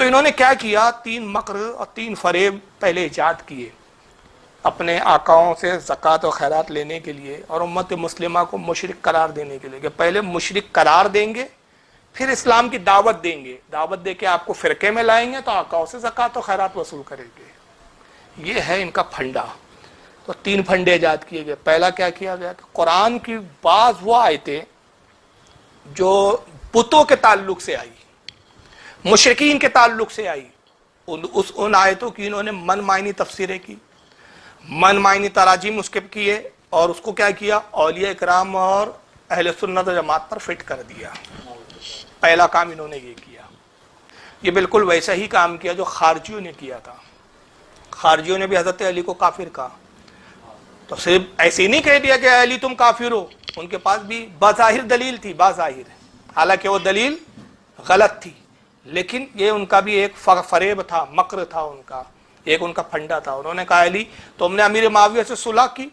تو انہوں نے کیا کیا، 3 مکر اور 3 فریب پہلے ایجاد کیے اپنے آقاؤں سے زکوٰۃ و خیرات لینے کے لیے اور امت مسلمہ کو مشرک قرار دینے کے لیے، کہ پہلے مشرک قرار دیں گے، پھر اسلام کی دعوت دیں گے، دعوت دے کے آپ کو فرقے میں لائیں گے تو آقاؤں سے زکوٰۃ و خیرات وصول کریں گے۔ یہ ہے ان کا پھنڈا۔ تو 3 پھنڈے ایجاد کیے گئے۔ پہلا کیا کیا گیا کہ قرآن کی بعض وہ آیتیں جو بتوں کے تعلق سے آئی، مشرکین کے تعلق سے آئی، ان آیتوں کی انہوں نے من معنی تفسیریں کی، من معنی تراجم اس کے کیے، اور اس کو کیا کیا، اولیاء اکرام اور اہل سنت و جماعت پر فٹ کر دیا۔ پہلا کام انہوں نے یہ کیا۔ یہ بالکل ویسا ہی کام کیا جو خارجیوں نے کیا تھا۔ خارجیوں نے بھی حضرت علی کو کافر کہا، تو صرف ایسے ہی نہیں کہہ دیا کہ علی تم کافر ہو، ان کے پاس بھی بظاہر دلیل تھی، بظاہر، حالانکہ وہ دلیل غلط تھی، لیکن یہ ان کا بھی ایک فریب تھا، مکر تھا ان کا، ایک ان کا پھنڈا تھا۔ انہوں نے کہا علی تم نے امیر معاویہ سے صلح کی،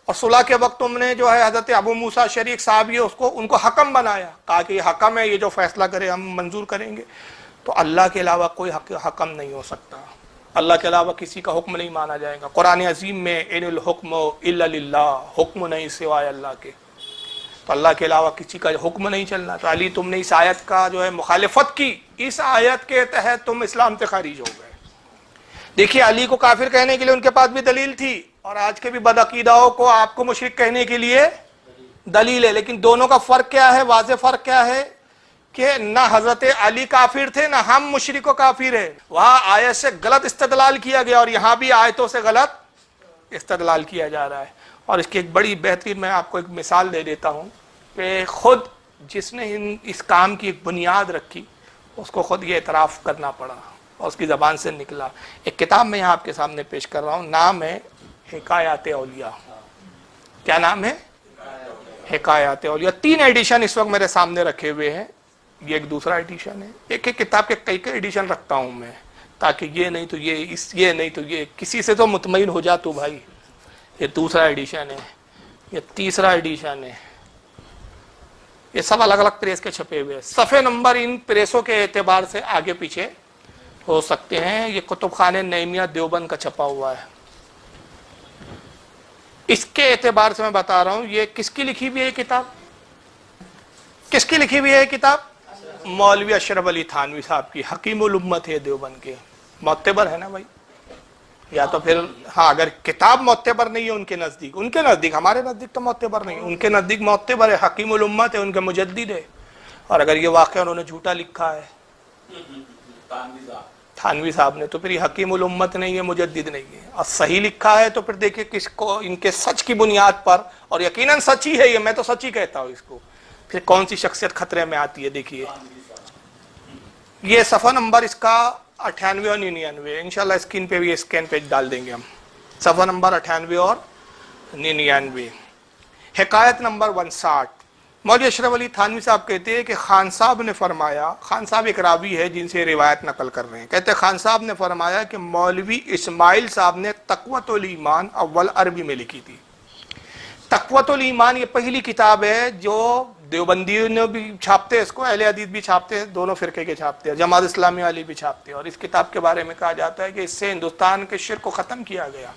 اور صلح کے وقت تم نے جو ہے حضرت ابو موسیٰ شریک صاحب ان کو حکم بنایا، کہا کہ یہ حکم ہے، یہ جو فیصلہ کرے ہم منظور کریں گے۔ تو اللہ کے علاوہ کوئی حکم نہیں ہو سکتا، اللہ کے علاوہ کسی کا حکم نہیں مانا جائے گا۔ قرآن عظیم میں ان الحکم الا للہ، حکم نہیں سوائے اللہ کے، تو اللہ کے علاوہ کسی کا حکم نہیں چلنا۔ تو علی تم نے اس آیت کا جو ہے مخالفت کی، اس آیت کے تحت تم اسلام سے خارج ہو گئے۔ دیکھیے علی کو کافر کہنے کے لیے ان کے پاس بھی دلیل تھی، اور آج کے بھی بدعقیداؤں کو آپ کو مشرک کہنے کے لیے دلیل ہے، لیکن دونوں کا فرق کیا ہے، واضح فرق کیا ہے کہ نہ حضرت علی کافر تھے نہ ہم مشرک و کافر ہیں۔ وہاں آیت سے غلط استدلال کیا گیا، اور یہاں بھی آیتوں سے غلط استدلال کیا جا رہا ہے۔ اور اس کی ایک بڑی بہترین میں آپ کو ایک مثال دے دیتا ہوں کہ خود جس نے اس کام کی ایک بنیاد رکھی، اس کو خود یہ اعتراف کرنا پڑا اور اس کی زبان سے نکلا۔ ایک کتاب میں یہاں آپ کے سامنے پیش کر رہا ہوں، نام ہے حکایات اولیاء۔ کیا نام ہے؟ حکایات اولیاء۔ 3 ایڈیشن اس وقت میرے سامنے رکھے ہوئے ہیں، یہ ایک دوسرا ایڈیشن ہے۔ ایک ایک کتاب کے کئی ایڈیشن رکھتا ہوں میں، تاکہ یہ نہیں تو یہ نہیں تو یہ، کسی سے تو مطمئن ہو جا تو بھائی۔ یہ دوسرا ایڈیشن ہے، یہ تیسرا ایڈیشن ہے، یہ سب الگ الگ پریس کے چھپے ہوئے ہیں۔ صفحے نمبر ان پریسوں کے اعتبار سے آگے پیچھے ہو سکتے ہیں۔ یہ کتب خانہ نعیمیہ دیوبند کا چھپا ہوا ہے۔ اس کے اعتبار سے میں بتا رہا ہوں، یہ کس کی لکھی ہوئی ہے کتاب؟ کس کی لکھی ہوئی ہے کتاب؟ مولوی اشرف علی تھانوی صاحب کی، حکیم الامت ہے دیوبند کے، معتبر ہے نا بھائی؟ یا تو پھر ہاں، اگر کتاب معتبر نہیں ہے ان کے نزدیک، ہمارے نزدیک تو معتبر نہیں، ان کے نزدیک معتبر ہے، حکیم الامت ہے، ان کے مجدد ہے۔ اور اگر یہ واقعہ انہوں نے جھوٹا لکھا ہے تھانوی صاحب نے، تو پھر یہ حکیم الامت نہیں ہے، مجدد نہیں ہے۔ اور صحیح لکھا ہے تو پھر دیکھیں کس کو، ان کے سچ کی بنیاد پر، اور یقیناً سچ ہی ہے یہ، میں تو سچ ہی کہتا ہوں اس کو، پھر کون سی شخصیت خطرے میں آتی ہے۔ دیکھیے یہ صفحہ نمبر اس کا 98 اور 99، انشاءاللہ اسکرین پہ بھی اسکین پیج ڈال دیں گے ہم۔ صفحہ نمبر 98 اور 99، حکایت نمبر 59۔ مولوی اشرف علی تھانوی صاحب کہتے ہیں کہ خان صاحب نے فرمایا، خان صاحب ایک راوی ہے جن سے روایت نقل کر رہے ہیں، کہتے ہیں خان صاحب نے فرمایا کہ مولوی اسماعیل صاحب نے تقوۃ الایمان اول عربی میں لکھی تھی۔ تقوۃ الایمان یہ پہلی کتاب ہے جو دیوبندیوں نے بھی چھاپتے ہیں اس کو، اہل حدیث بھی چھاپتے ہیں، دونوں فرقے کے چھاپتے ہیں، جماعت اسلامی والی بھی چھاپتے ہیں۔ اور اس کتاب کے بارے میں کہا جاتا ہے کہ اس سے ہندوستان کے شرک کو ختم کیا گیا،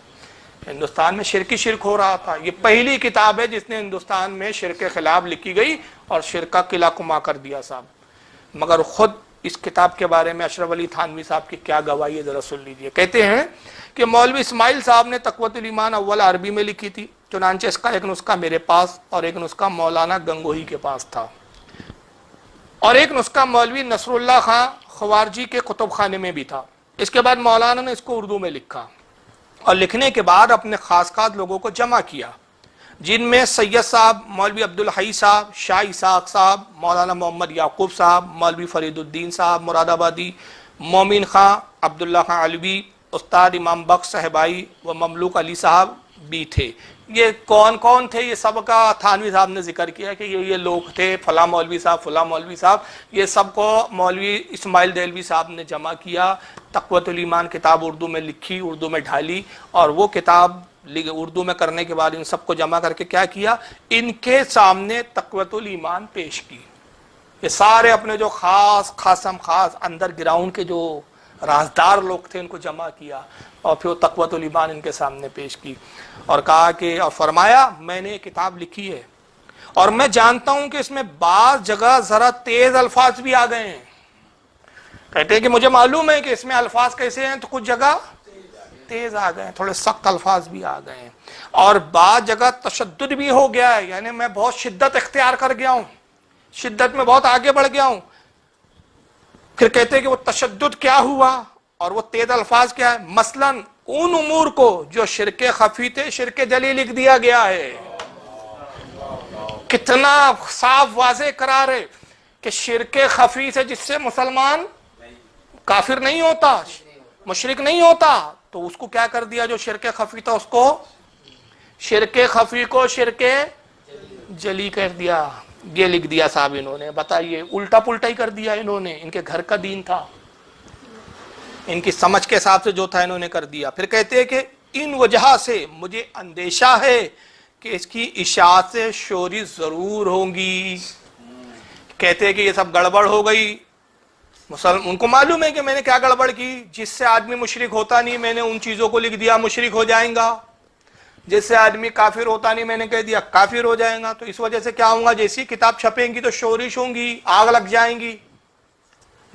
ہندوستان میں شرک ہو رہا تھا۔ یہ پہلی کتاب ہے جس نے ہندوستان میں شرک کے خلاف لکھی گئی اور شرک کا قلعہ کما کر دیا صاحب۔ مگر خود اس کتاب کے بارے میں اشرف علی تھانوی صاحب کی کیا گواہی ہے، ذرا سن لیجیے۔ کہتے ہیں کہ مولوی اسماعیل صاحب نے تقوۃ الایمان اول عربی میں لکھی تھی، چنانچہ اس کا ایک نسخہ میرے پاس اور ایک نسخہ مولانا گنگوہی کے پاس تھا، اور ایک نسخہ مولوی نصر اللہ خان خوارجی کے کتب خانے میں بھی تھا۔ اس کے بعد مولانا نے اس کو اردو میں لکھا، اور لکھنے کے بعد اپنے خاص لوگوں کو جمع کیا، جن میں سید صاحب، مولوی عبدالحی صاحب، شاہ اسحاق صاحب، مولانا محمد یعقوب صاحب، مولوی فرید الدین صاحب مراد آبادی، مومن خان، عبداللہ خان علوی، استاد امام بخش صاحبائی و مملوک علی صاحب بھی تھے۔ یہ کون کون تھے، یہ سب کا تھانوی صاحب نے ذکر کیا کہ یہ لوگ تھے، فلاں مولوی صاحب، فلاں مولوی صاحب، یہ سب کو مولوی اسماعیل دہلوی صاحب نے جمع کیا، تقوۃ الایمان کتاب اردو میں لکھی، اردو میں ڈھالی، اور وہ کتاب اردو میں کرنے کے بعد ان سب کو جمع کر کے کیا کیا، ان کے سامنے تقوۃ الایمان پیش کی۔ یہ سارے اپنے جو خاص اندر گراؤنڈ کے جو رازدار لوگ تھے، ان کو جمع کیا اور پھر تقوۃ الایمان ان کے سامنے پیش کی اور کہا کہ، اور فرمایا میں نے یہ کتاب لکھی ہے اور میں جانتا ہوں کہ اس میں بعض جگہ ذرا تیز الفاظ بھی آ گئے ہیں. کہتے ہیں کہ مجھے معلوم ہے کہ اس میں الفاظ کیسے ہیں، تو کچھ جگہ تیز آ گئے ہیں، تھوڑے سخت الفاظ بھی آ گئے ہیں، اور بعض جگہ تشدد بھی ہو گیا ہے، یعنی میں بہت شدت اختیار کر گیا ہوں، شدت میں بہت آگے بڑھ گیا ہوں. پھر کہتے ہیں کہ وہ تشدد کیا ہوا اور وہ تیز الفاظ کیا ہے، مثلاً ان امور کو جو شرک خفی تھے شرک جلی لکھ دیا گیا ہے. کتنا صاف واضح قرار ہے کہ شرک خفی سے جس سے مسلمان کافر نہیں ہوتا، مشرک نہیں ہوتا، تو اس کو کیا کر دیا، جو شرک خفی تھا اس کو، شرک خفی کو شرک جلی کر دیا. یہ لکھ دیا صاحب انہوں نے، بتائیے الٹا پلٹا ہی کر دیا انہوں نے. ان کے گھر کا دین تھا، ان کی سمجھ کے حساب سے جو تھا انہوں نے کر دیا. پھر کہتے ہیں کہ ان وجہ سے مجھے اندیشہ ہے کہ اس کی اشاعت سے شوری ضرور ہوں گی. کہتے ہیں کہ یہ سب گڑبڑ ہو گئی. ان کو معلوم ہے کہ میں نے کیا گڑبڑ کی، جس سے آدمی مشرک ہوتا نہیں میں نے ان چیزوں کو لکھ دیا مشرک ہو جائیں گا، جس سے آدمی کافر ہوتا نہیں میں نے کہہ دیا کافر ہو جائیں گا. تو اس وجہ سے کیا ہوں گا، جیسی کتاب چھپیں گی تو شورش ہوں گی، آگ لگ جائیں گی،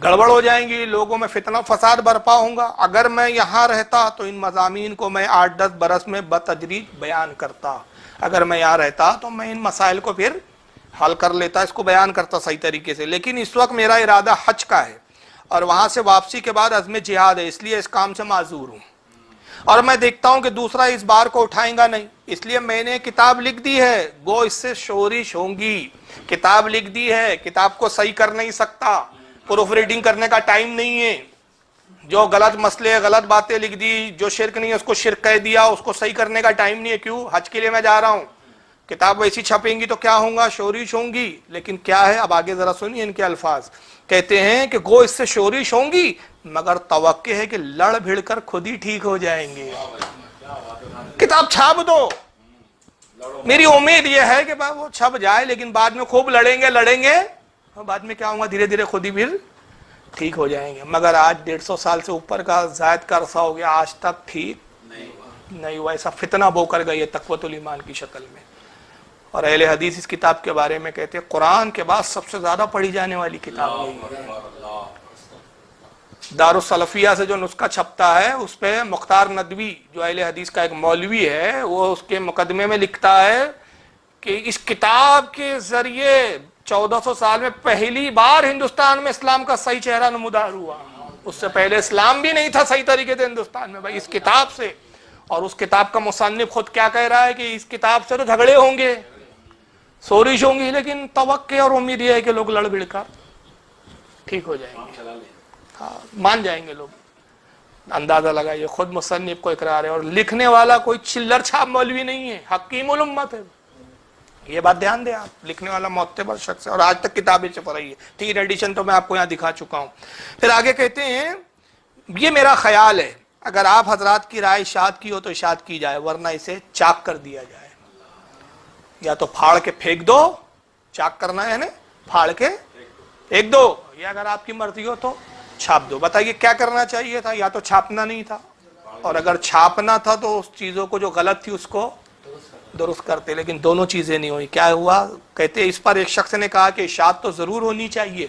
گڑبڑ ہو جائیں گی، لوگوں میں فتنہ فساد برپا ہوں گا. اگر میں یہاں رہتا تو ان مضامین کو میں 8-10 برس میں بتدریج بیان کرتا. اگر میں یہاں رہتا تو میں ان مسائل کو پھر حل کر لیتا، اس کو بیان کرتا صحیح طریقے سے. لیکن اس وقت میرا ارادہ حج کا ہے اور وہاں سے واپسی کے بعد عزم جہاد ہے، اس لیے اس کام سے معذور ہوں، اور میں دیکھتا ہوں کہ دوسرا اس بار کو اٹھائیں گا نہیں، اس لیے میں نے کتاب لکھ دی ہے. گو اس سے شورش ہوں گی، کتاب لکھ دی ہے، کتاب کو صحیح کر نہیں سکتا، پروف ریڈنگ کرنے کا ٹائم نہیں ہے. جو غلط مسئلے غلط باتیں لکھ دی، جو شرک نہیں ہے اس کو شرک کہہ دیا، اس کو صحیح کرنے کا ٹائم نہیں ہے. کیوں؟ حج کے لیے میں جا رہا ہوں. کتاب ویسی چھپیں گی تو کیا ہوں گا، شورش ہوں گی. لیکن کیا ہے، اب آگے ذرا سنیے ان کے الفاظ. کہتے ہیں کہ گو اس سے شورش ہوں گی مگر توقع ہے کہ لڑ بھڑ کر خود ہی ٹھیک ہو جائیں گے. کتاب چھاپ دو، میری امید یہ ہے کہ وہ چھپ جائے، لیکن بعد میں خوب لڑیں گے اور بعد میں کیا ہوں گا، دھیرے دھیرے خود ہی پھر ٹھیک ہو جائیں گے. مگر آج 150 سال سے اوپر کا زائد کا عرصہ ہو گیا، آج تک ٹھیک نہیں ہوا. ایسا فتنہ بو کر گئی ہے تقویۃ الایمان کی شکل میں. اور اہل حدیث اس کتاب کے بارے میں کہتے ہیں قرآن کے بعد سب سے زیادہ پڑھی جانے والی کتاب یہی ہے. دارالسلفیہ سے جو نسخہ چھپتا ہے اس پہ مختار ندوی جو اہل حدیث کا ایک مولوی ہے، وہ اس کے مقدمے میں لکھتا ہے کہ اس کتاب کے ذریعے 1400 سال میں پہلی بار ہندوستان میں اسلام کا صحیح چہرہ نمودار ہوا. اس سے پہلے اسلام بھی نہیں تھا صحیح طریقے سے ہندوستان میں، بھائی اس کتاب سے. اور اس کتاب کا مصنف خود کیا کہہ رہا ہے کہ اس کتاب سے تو جھگڑے ہوں گے، سورش ہوں گی، لیکن توقع اور امید یہ ہے کہ لوگ لڑ بھڑ کر ٹھیک ہو جائیں گے، ہاں مان جائیں گے لوگ. اندازہ لگائیے، خود مصنف کو اقرار ہے، اور لکھنے والا کوئی چلر چھاپ مولوی نہیں ہے، حکیم الامت ہے. یہ بات دھیان دیں آپ، لکھنے والا معتبر شخص ہے اور آج تک کتابیں چھپ رہی ہے. 3 ایڈیشن تو میں آپ کو یہاں دکھا چکا ہوں. پھر آگے کہتے ہیں یہ میرا خیال ہے، اگر آپ حضرات کی رائے اشاعت کی ہو تو اشاعت کی جائے، ورنہ اسے چاک کر دیا جائے. یا تو پھاڑ کے پھینک دو، چاک کرنا ہے نا، پھاڑ کے پھینک دو، یا اگر آپ کی مرضی ہو تو چھاپ دو. بتائیے کیا کرنا چاہیے تھا؟ یا تو چھاپنا نہیں تھا، اور اگر چھاپنا تھا تو اس چیزوں کو جو غلط تھی اس کو درست کرتے، لیکن دونوں چیزیں نہیں ہوئی. کیا ہوا؟ کہتے اس پر ایک شخص نے کہا کہ اشاعت تو ضرور ہونی چاہیے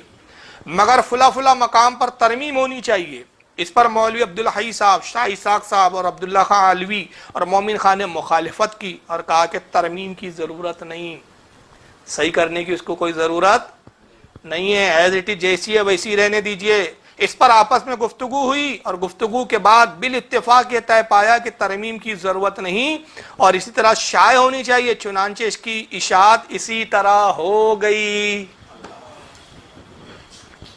مگر فلا مقام پر ترمیم ہونی چاہیے. اس پر مولوی عبدالحی صاحب، شاہ اسحاق صاحب اور عبداللہ خان علوی اور مومن خان نے مخالفت کی اور کہا کہ ترمیم کی ضرورت نہیں، صحیح کرنے کی اس کو کوئی ضرورت نہیں ہے، ایز اٹ از جیسی ہے ویسی رہنے دیجئے. اس پر آپس میں گفتگو ہوئی اور گفتگو کے بعد بالاتفاق یہ طے پایا کہ ترمیم کی ضرورت نہیں اور اسی طرح شائع ہونی چاہیے. چنانچہ اس کی اشاعت اسی طرح ہو گئی.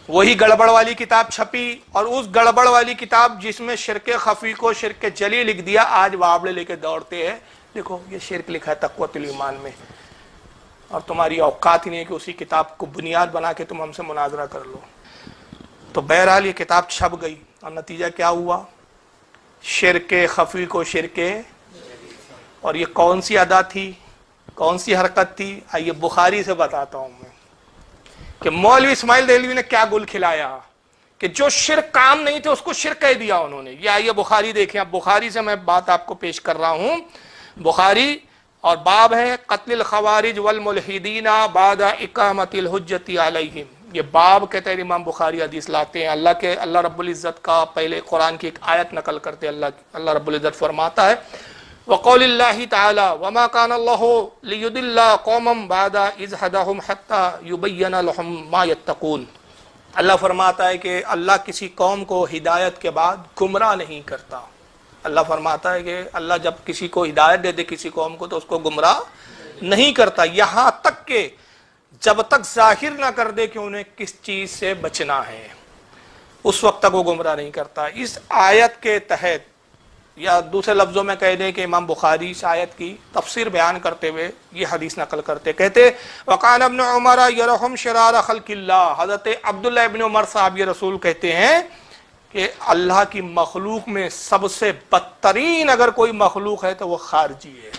وہی گڑبڑ والی کتاب چھپی، اور اس گڑبڑ والی کتاب جس میں شرک خفی کو شرک جلی لکھ دیا، آج وابلے لے کے دوڑتے ہیں، دیکھو یہ شرک لکھا ہے تقویۃ الایمان میں، اور تمہاری اوقات ہی نہیں ہے کہ اسی کتاب کو بنیاد بنا کے تم ہم سے مناظرہ کر لو. تو بہرحال یہ کتاب چھپ گئی اور نتیجہ کیا ہوا؟ شرک خفی کو شرک. اور یہ کون سی ادا تھی، کون سی حرکت تھی؟ آئیے بخاری سے بتاتا ہوں میں کہ مولوی اسماعیل دہلوی نے کیا گل کھلایا. کہ جو شرک کام نہیں تھے اس کو شرک کہہ دیا انہوں نے. یہ آئیے بخاری دیکھیں. اب بخاری سے میں بات آپ کو پیش کر رہا ہوں. بخاری اور باب ہے قتل الخوارج والملحدین بعد اقامت الحجت علیہم. یہ باب کے تحت امام بخاری حدیث لاتے ہیں. اللہ رب العزت کا پہلے قرآن کی ایک آیت نقل کرتے. اللہ رب العزت فرماتا ہے وقول اللہ تعالی وما كان الله ليضل قوما بعد اذ هداهم حتى يبين لهم ما يتقون. اللہ فرماتا ہے کہ اللہ کسی قوم کو ہدایت کے بعد گمراہ نہیں کرتا. اللہ فرماتا ہے کہ اللہ جب کسی کو ہدایت دے دے کسی قوم کو تو اس کو گمراہ نہیں کرتا، یہاں تک کہ جب تک ظاہر نہ کر دے کہ انہیں کس چیز سے بچنا ہے اس وقت تک وہ گمراہ نہیں کرتا. اس آیت کے تحت یا دوسرے لفظوں میں کہہ دیں کہ امام بخاری اس آیت کی تفسیر بیان کرتے ہوئے یہ حدیث نقل کرتے کہتے وقال ابن عمر یرحم شرار خلق اللہ. حضرت عبداللہ ابن عمر صاحب یہ رسول کہتے ہیں کہ اللہ کی مخلوق میں سب سے بدترین اگر کوئی مخلوق ہے تو وہ خارجی ہے.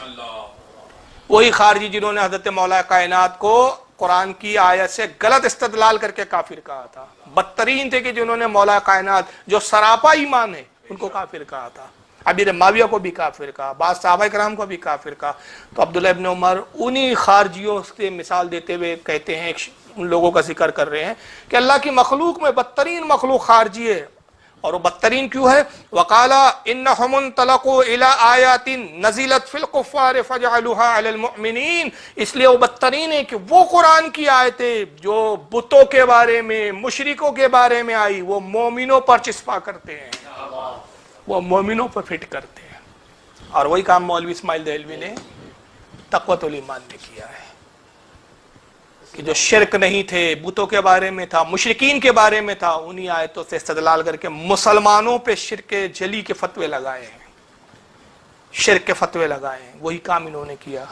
وہی خارجی جنہوں نے حضرت مولا کائنات کو قرآن کی آیت سے غلط استدلال کر کے کافر کہا تھا. بدترین تھے کہ جنہوں نے مولا کائنات جو سراپا ایمان ہے ان کو کافر کہا تھا. امیر معاویہ کو بھی کافر کہا، بعض صحابہ کرام کو بھی کافر کہا. تو عبداللہ ابن عمر انہی خارجیوں سے مثال دیتے ہوئے کہتے ہیں، ان لوگوں کا ذکر کر رہے ہیں کہ اللہ کی مخلوق میں بدترین مخلوق خارجی ہے. اور وہ بدترین کیوں ہے؟ وقالا انہم انطلقوا الی آیات نزلت فی الکفار فجعلوها علی المؤمنین. اس لیے وہ بدترین ہے کہ وہ قرآن کی آیتیں جو بتوں کے بارے میں مشرکوں کے بارے میں آئی وہ مومنوں پر چسپا کرتے ہیں، وہ مومنوں پر فٹ کرتے ہیں. اور وہی کام مولوی اسماعیل دہلوی نے تقویۃ الایمان نے کیا ہے کہ جو شرک نہیں تھے بتوں کے بارے میں تھا مشرکین کے بارے میں تھا انہی آیتوں سے استدلال کر کے مسلمانوں پہ شرک جلی کے فتوے لگائے ہیں، شرک کے فتوے لگائے ہیں. وہی کام انہوں نے کیا.